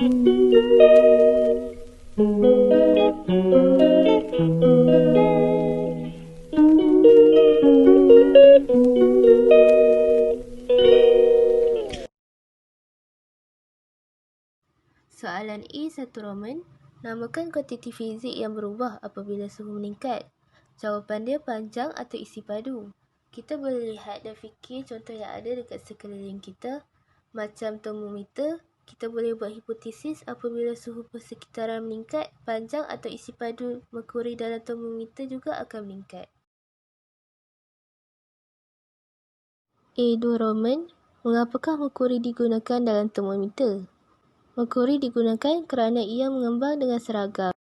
Soalan A1 Roman, namakan kuantiti fizik yang berubah apabila suhu meningkat. Jawapan dia panjang atau isi padu. Kita boleh lihat dan fikir contoh yang ada dekat sekeliling kita. Macam termometer, kita boleh buat hipotesis apabila suhu persekitaran meningkat, panjang atau isi padu merkuri dalam termometer juga akan meningkat. A2 Roman, mengapakah merkuri digunakan dalam termometer? Merkuri digunakan kerana ia mengembang dengan seragam.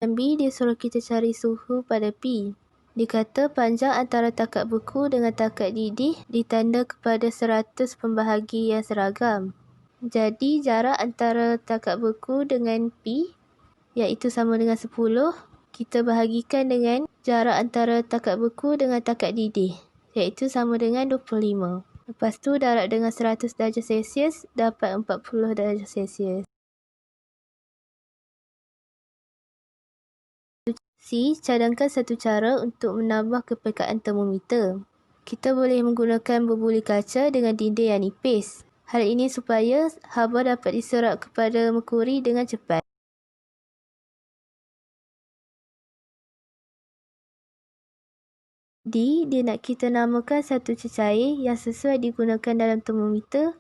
Dan B, dia suruh kita cari suhu pada P. Dikata panjang antara takat beku dengan takat didih ditanda kepada 100 pembahagi yang seragam. Jadi jarak antara takat beku dengan P, iaitu sama dengan 10, kita bahagikan dengan jarak antara takat beku dengan takat didih, iaitu sama dengan 25. Lepas tu darab dengan 100 darjah Celsius dapat 40 darjah Celsius. C. Cadangkan satu cara untuk menambah kepekaan termometer. Kita boleh menggunakan berbuli kaca dengan dinding yang nipis. Hal ini supaya haba dapat diserap kepada merkuri dengan cepat. D. Dia nak kita namakan satu cecair yang sesuai digunakan dalam termometer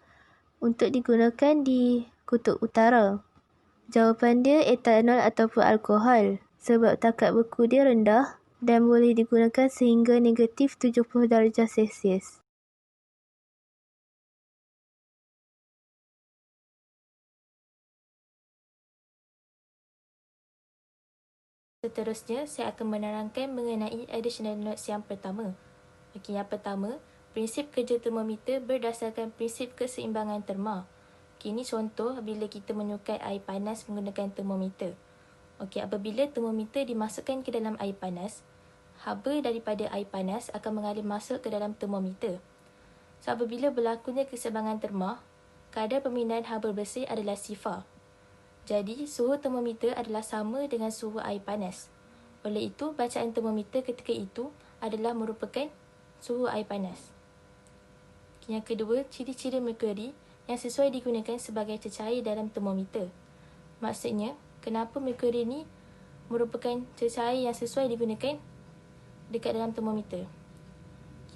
untuk digunakan di kutub utara. Jawapan dia etanol ataupun alkohol sebab takat beku dia rendah dan boleh digunakan sehingga negatif 70 darjah Celsius. Seterusnya, saya akan menerangkan mengenai additional notes yang pertama. Okey, yang pertama, prinsip kerja termometer berdasarkan prinsip keseimbangan terma. Okey, ini contoh bila kita menyukai air panas menggunakan termometer. Okey, apabila termometer dimasukkan ke dalam air panas, haba daripada air panas akan mengalir masuk ke dalam termometer. So, apabila berlakunya keseimbangan terma, kadar pemindahan haba bersih adalah sifar. Jadi, suhu termometer adalah sama dengan suhu air panas. Oleh itu, bacaan termometer ketika itu adalah merupakan suhu air panas. Yang kedua, ciri-ciri merkuri yang sesuai digunakan sebagai cecair dalam termometer. Maksudnya, kenapa merkuri ini merupakan cecair yang sesuai digunakan dekat dalam termometer.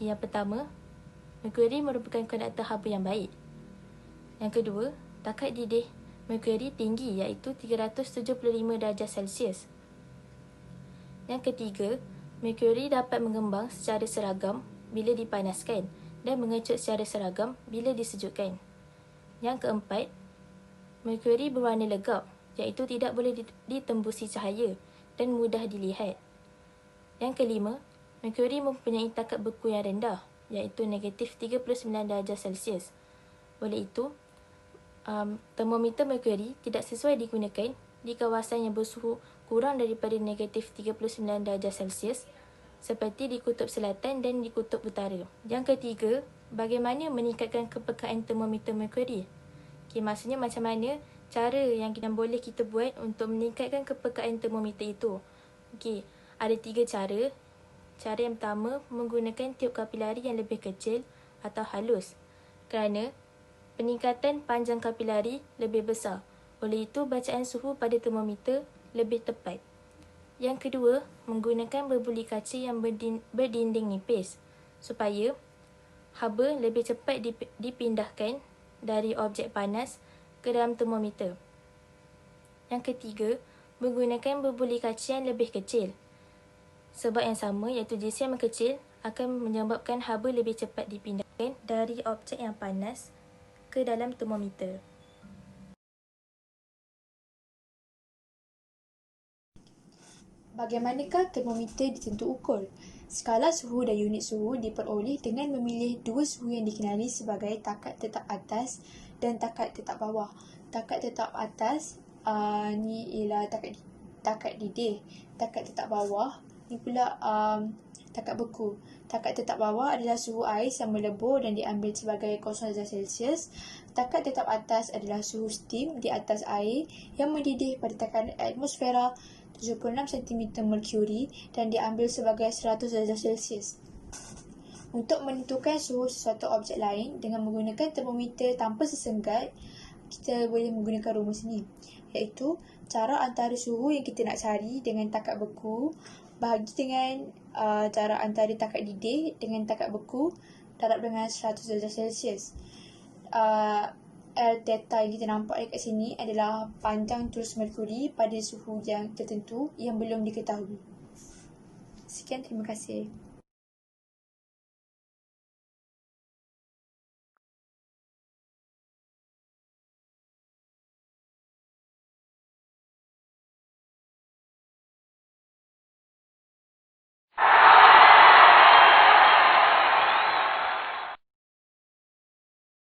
Yang pertama, merkuri merupakan konduktor haba yang baik. Yang kedua, takat didih merkuri tinggi iaitu 375 darjah Celsius. Yang ketiga, merkuri dapat mengembang secara seragam bila dipanaskan dan mengecut secara seragam bila disejukkan. Yang keempat, merkuri berwarna legap iaitu tidak boleh ditembusi cahaya dan mudah dilihat. Yang kelima, merkuri mempunyai takat beku yang rendah iaitu negatif 39 darjah Celsius. Oleh itu, termometer merkuri tidak sesuai digunakan di kawasan yang bersuhu kurang daripada negatif 39 darjah Celsius seperti di kutub selatan dan di kutub utara. Yang ketiga, bagaimana meningkatkan kepekaan termometer merkuri? Okay, maksudnya macam mana cara yang boleh kita buat untuk meningkatkan kepekaan termometer itu. Okay, ada 3 cara. Cara yang pertama, menggunakan tiub kapilari yang lebih kecil atau halus kerana peningkatan panjang kapilari lebih besar. Oleh itu, bacaan suhu pada termometer lebih tepat. Yang kedua, menggunakan berbuli kaca yang berdinding nipis supaya haba lebih cepat dipindahkan dari objek panas ke dalam termometer. Yang ketiga, menggunakan berbuli kaca yang lebih kecil. Sebab yang sama iaitu jisim yang kecil akan menyebabkan haba lebih cepat dipindahkan dari objek yang panas ke dalam termometer. Bagaimanakah termometer ditentu ukur? Skala suhu dan unit suhu diperoleh dengan memilih dua suhu yang dikenali sebagai takat tetap atas dan takat tetap bawah. Takat tetap atas ni ialah takat didih. Takat tetap bawah ni pula takat beku. Takat tetap bawah adalah suhu air yang melebur dan diambil sebagai 0 darjah Celsius. Takat tetap atas adalah suhu steam di atas air yang mendidih pada tekanan atmosfera 76 cm Merkuri dan diambil sebagai 100 darjah Celsius. Untuk menentukan suhu sesuatu objek lain dengan menggunakan termometer tanpa sesenggat, kita boleh menggunakan rumus ini, iaitu cara antara suhu yang kita nak cari dengan takat beku bahagi dengan cara antara takat didih dengan takat beku darab dengan 100 darjah Celsius. L theta yang kita nampak dekat sini adalah panjang terus Merkuri pada suhu yang tertentu yang belum diketahui. Sekian, terima kasih.